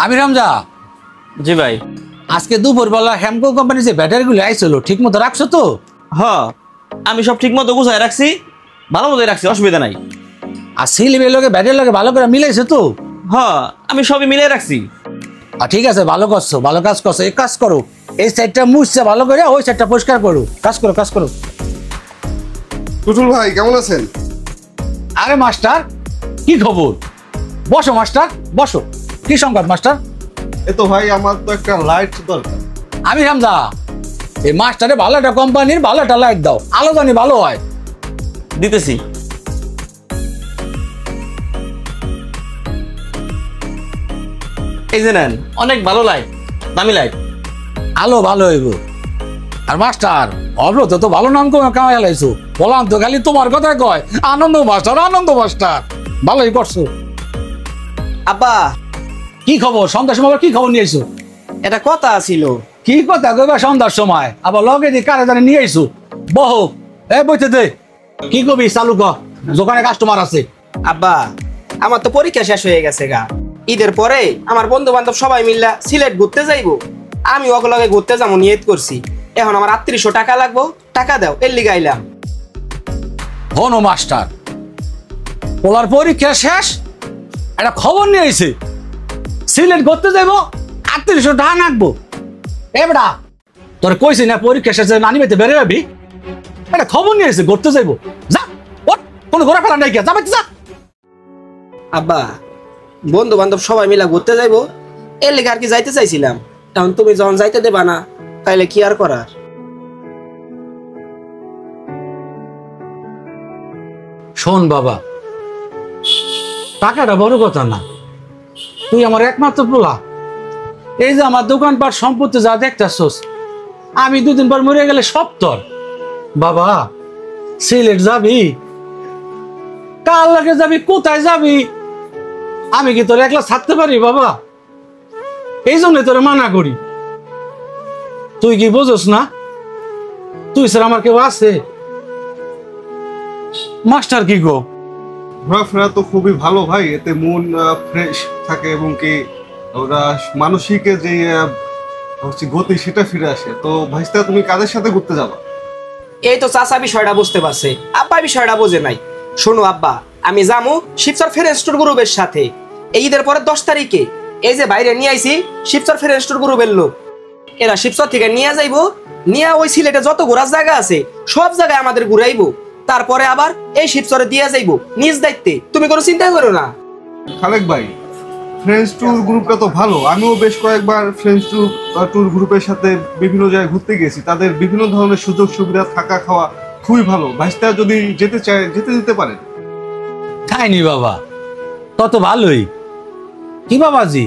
আমি রামজা। জি ভাই। আজকে দুপুরবেলা হেমকো কোম্পানি যে ব্যাটারিগুলো আইছিল ঠিক মতো রাখছো তো? হ্যাঁ, আমি সব ঠিক মতো গুছাই রাখছি, ভালো মতোই রাখছি, অসুবিধা নাই। আর সিলিপের লগে ব্যাটারির লগে ভালো করে মিলাইছে তো? হ্যাঁ, আমি সবই মিলিয়ে রাখছি। আর ঠিক আছে, ভালো করছো, ভালো কাজ করছো। এক কাজ করো, এই সাইডটা মুছছে ভালো করে, ওই সাইডটা পরিষ্কার করো। কাজ করো, কাজ করো। টুটুল ভাই কেমন আছেন? আরে মাস্টার, কি খবর? বসো মাস্টার, বসো। কি সংবাদ মাস্টার? এই তো ভাই, আমার তো একটা লাইট দরকার। আমি হামজা। এই মাস্টারে ভালো একটা কোম্পানির ভালো একটা লাইট দাও, আলো জানি ভালো হয়। দিতেছি। এই যে নেন, অনেক ভালো লাইট, দামি লাইট। আলো ভালো হইব। আর মাস্টার অল্প তো ভালো নাম কামাই লাইছো। বললাম তো খালি তোমার কথা কয়, আনন্দ মাস্টার, আনন্দ মাস্টার। ভালোই করছো। আব্বা, কি খবর? সন্ধ্যার সময় কি খবর নিয়ে আইছো? এটা কথা ছিল। কি কথা কইবা সন্ধ্যার সময়? আবার লগে দিয়ে কারে জানি নিয়ে আইছো। বহু এ বইতে দে, কি কবি চালু কর, দোকানে কাস্টমার আছে। আব্বা, আমার তো পরীক্ষা শেষ হয়ে গেছে গা। ঈদের পরে আমার বন্ধু বান্ধব সবাই মিল্লা সিলেট ঘুরতে যাইবো। আমি ওগুলোকে ঘুরতে যাবো নিয়ত করছি। এখন আমার ৩৮০০ টাকা লাগবো, টাকা দাও, এর লিগে আইলাম। হনো মাস্টার, পোলার পরীক্ষা শেষ, একটা খবর নিয়ে আইছে সিলেট ঘুরতে যাইবো, ৩৮০০ টাকা নাকবো। এ বেটা, তোর কইছি না পরীক্ষা শেষে নানি বাড়িতে বেড়ে যাবি? একটা খবর নিয়ে আইছে ঘুরতে যাইবো, যা ওঠ, কোনো ঘোরা ফেলা নাই, যা বাচ্চা যা। আব্বা, বন্ধু বান্ধব সবাই মিলা ঘুরতে যাইবো, এর লিগে আর কি যাইতে চাইছিলাম। এখন তুমি যখন যাইতে দেবা না, তাইলে কি আর করার। শোন বাবা, টাকাটা বড় কথা না, তুই আমার একমাত্র পোলা। এই যে আমার দোকানপাট সম্পত্তি যা দেখতেছস, আমি 2 দিন পর মরে গেলে সব তোর। বাবা, সিলেট যাবি, কার লাগে যাবি, কোথায় যাবি? আমি কি তোর একলা থাকতে পারি বাবা? এই জন্য তোরে মানা করি। তুই কি বোঝস না? তুই স্যার আমার কেউ আছে? মাস্টার কি গো? ঘোরাফেরা তো খুবই ভালো ভাই, এতে মন ফ্রেশ থাকে এবং কি ওরা মানসিক যে হচ্ছে গতি সেটা ফিরে আসে। তো ভাইস্তা, তুমি কাদের সাথে ঘুরতে যাবা? এই তো চাচা বিষয়টা বুঝতে পারছে, আব্বা বিষয়টা বোঝে নাই। শোনো আব্বা, আমি যামু শিবচর ফ্রেন্ডস ট্যুর গ্রুপের সাথে। এই ঈদের পরে 10 তারিখে এই যে বাইরে নিয়ে আইছি শিবচর ফ্রেন্ডস ট্যুর গ্রুপের লোক, এরা শিবচর থেকে নিয়ে যাইবো, নিয়ে ওই সিলেটে যত ঘোরার জায়গা আছে সব জায়গায় আমাদের ঘুরাইবো। তারপরে আবার এই শিবচরে দিয়ে যাইবো নিজ দায়িত্বে। তুমি কোনো চিন্তা করো না। খালেক ভাই, ফ্রেন্ডস ট্যুর গ্রুপটা তো ভালো। আমিও বেশ কয়েকবার ফ্রেন্ডস ট্যুর গ্রুপের সাথে বিভিন্ন জায়গায় ঘুরতে গেছি। তাদের বিভিন্ন ধরনের সুযোগ সুবিধা, থাকা খাওয়া খুবই ভালো। ভাইস্তা যদি যেতে চায় যেতে দিতে পারেন। খাইনি বাবা, তত ভালোই। কি বাবাজি,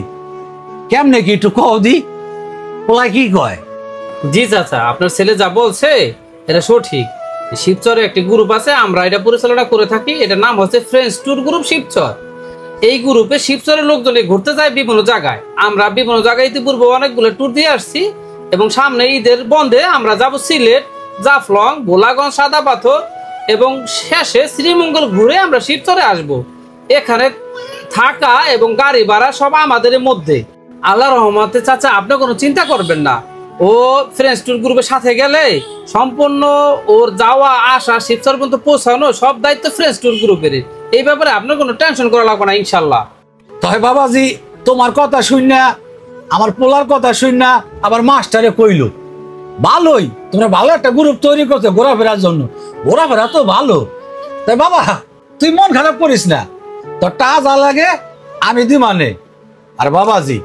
কেমনে কি একটু কও দি, ওলাই কি কয়? জি চাচা, আপনার ছেলে যা বলছে এটা সঠিক। শিবচরে একটি গ্রুপ আছে, আমরা এটা পরিচালনা করে থাকি। এটার নাম হচ্ছে ফ্রেন্ডস ট্যুর গ্রুপ শিবচর। এই গ্রুপে শিবচরের লোকজন ঘুরতে যায় বিভিন্ন জায়গায়। আমরা বিভিন্ন জায়গায় ইতিপূর্বে অনেকগুলো ট্যুর দিয়ে আসছি এবং সামনে ঈদের বন্ধে আমরা যাব সিলেট, জাফলং, ভোলাগঞ্জ, সাদা পাথর এবং শেষে শ্রীমঙ্গল ঘুরে আমরা শিবচরে আসব। এখানে থাকা এবং গাড়ি ভাড়া সব আমাদের মধ্যে। আল্লাহ রহমতে চাচা, আপনি কোনো চিন্তা করবেন না। ও ফ্রেন্ডস ট্যুর গ্রুপের সাথে গেলে সম্পূর্ণ ওর যাওয়া আসা শিবচর পর্যন্ত পৌঁছানো সব দায়িত্ব ফ্রেন্ডস ট্যুর গ্রুপের। এই ব্যাপারে আপনার কোনো টেনশন করা লাগবে না ইনশাল্লাহ। তবে বাবাজি, তোমার কথা শুন না, আমার পোলার কথা শুন না, আবার মাস্টারে কইল ভালোই, তোমরা ভালো একটা গ্রুপ তৈরি করছো ঘোরাফেরার জন্য। ঘোরাফেরা তো ভালো। তাই বাবা, তুই মন খারাপ করিস না, তোর টাকা যা লাগে আমি দি মানে। আর বাবাজি,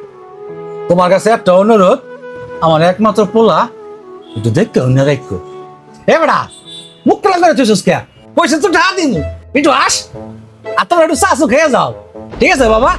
তোমার কাছে একটা অনুরোধ, আমার একমাত্র পোলা একটু দেখতে অন্য রাখো। এ বেড়া, মুখ খোলা করে তুই কে পয়সা তো টাকা দিন, একটু আস, আর তোমরা একটু চাষও খেয়ে যাও। ঠিক আছে বাবা?